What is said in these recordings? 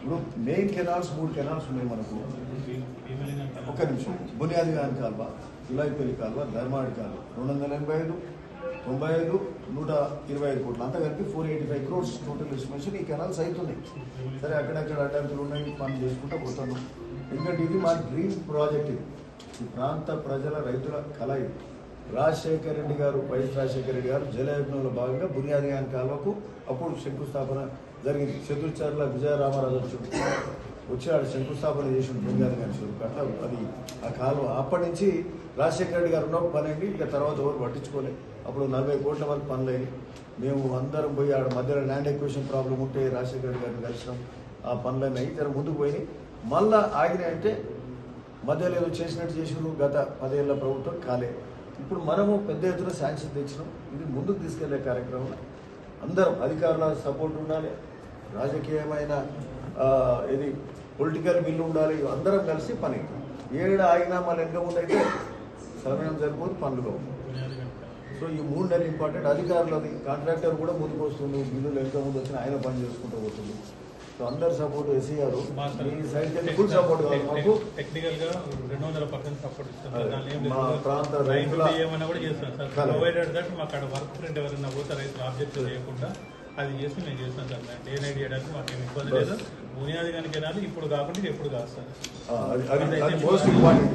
ఇప్పుడు main canals 3 canals ఉన్నాయి మనకు. ఒక్క నిమిషం. బునియాది గాని కాల్వ, ఇలాయిపల్లి కాల్వ, ధర్మాడి కాల్వ 285, 95, 125 కోట్లు అంతా కలిపి 485 crores టోటల్ ఎస్టిమేషన్. ఈ కెనాల్స్ అవుతున్నాయి. సరే అక్కడక్కడ అడ్డంకులు ఉన్నాయి, పనులు చేసుకుంటూ పోతున్నాం. ఎందుకంటే ఇది మా డ్రీమ్ ప్రాజెక్ట్. ఇది ఈ ప్రాంత ప్రజల రైతుల కళ. ఇది రాజశేఖర రెడ్డి గారు, వైఎస్ రాజశేఖర రెడ్డి గారు జలయజ్ఞంలో భాగంగా బునియాది గాని కాల్వకు అప్పుడు శంకుస్థాపన జరిగింది. చతుర్చర్ల విజయరామరాజు వచ్చి ఆడ శంకుస్థాపన చేసిన బునియాది గాని చెరువు అట్లా అది ఆ కాలువ. అప్పటి నుంచి రాజశేఖర రెడ్డి గారు ఉన్నప్పుడు పని అయింది. ఇక తర్వాత ఎవరు పట్టించుకోలేదు. అప్పుడు 40 కోట్ల వరకు పనులు అయినాయి. మేము అందరం పోయి ఆడ మధ్యలో ల్యాండ్ ఎక్విజిషన్ ప్రాబ్లం ఉంటే రాజశేఖర రెడ్డి గారిని కలిసినాం. ఆ పనులన్నీ అయ్యి జర ముందుకు పోయినాయి. మళ్ళా ఆగినాయి అంటే మధ్యలో ఏదో చేసినట్టు చేసినారు. గత 10 ఏళ్ల ప్రభుత్వం కాలే. ఇప్పుడు మనము పెద్ద ఎత్తున శాంక్షన్ తెచ్చినాం. ఇది ముందుకు తీసుకెళ్లే కార్యక్రమం. అందరం అధికారుల సపోర్ట్ ఉండాలి, రాజకీయమైన ఇది పొలిటికల్ బిల్లు ఉండాలి. అందరం కలిసి పని. ఏడు ఆగినా మన వెనక ముందు అయితే సమయం సరిపోదు, పనులుగా ఉంది. సో ఈ 3 నెలలు ఇంపార్టెంట్. అధికారులది కాంట్రాక్టర్ కూడా ముందుకు వస్తుంది. బిల్లులు వెనక ముందు వచ్చిన ఆయన పని చేసుకుంటూ పోతుంది. సో అందరు సపోర్ట్ ఎస్సీ గారు మీ సైడ్ ఫుల్ సపోర్ట్ కావాలి మాకు. టెక్నికల్ గా 200% సపోర్ట్ ఇస్తాం. మా ప్రాంత రైతుల ఏమన్నా కూడా చేస్తాం సార్. ప్రొవైడెడ్ దట్ మాకు అక్కడ వర్క్ ఫ్రెండ్ ఎవరైనా పోతే రైతులు ఆబ్జెక్ట్ చేయకుండా అది చేసి మేము చేస్తాం సార్. డే నైట్ చేయడానికి మాకు ఏమి ఇబ్బంది లేదు. బునియాది గాని కెనాల్ ఇప్పుడు కాకుండా ఎప్పుడు కాదు సార్. అది మోస్ట్ ఇంపార్టెంట్.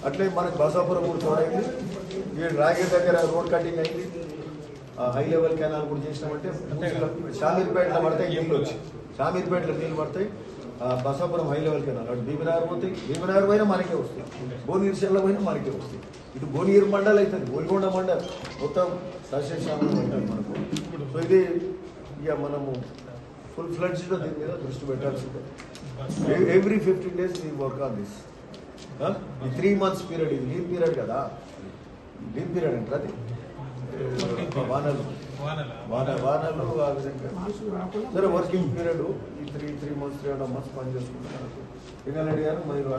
అట్లే మనకు బసాపురం కూడా తోడైంది. ఈ రాగే దగ్గర రోడ్ కటింగ్ అయింది. హై లెవెల్ కెనాల్ కూడా చేసినామంటే షామీర్పేటలో పడతాయి నీళ్ళు వచ్చి, షామీర్పేటలో నీళ్ళు పడతాయి. బసాపురం హై లెవెల్ కెనాల్ అటు భీమనగర్ పోతాయి. భీమనగర్ పోయినా మనకే వస్తాయి, భువనగిరి చెల్ల పోయినా మనకే వస్తాయి. ఇటు భువనగిరి మండల్ అవుతుంది, గోల్కొండ మండల్ మొత్తం సస్యశ్యామలం ఉంటుంది మనకు. సో ఇది ఇక మనము ఫుల్ ఫ్లడ్జ్లో దీని మీద దృష్టి పెట్టాల్సి ఉంటుంది. Every 15 days we work on this. ఈ 3 months పీరియడ్, ఇది లీవ్ పీరియడ్ కదా. లీవ్ పీరియడ్ అంటే అది వానలు ఆ విధంగా సరే వర్కింగ్ పీరియడ్. ఈ 3 months 3.5 months పని చేసుకుంటున్నారు. రంగారెడ్డి గారు మీరు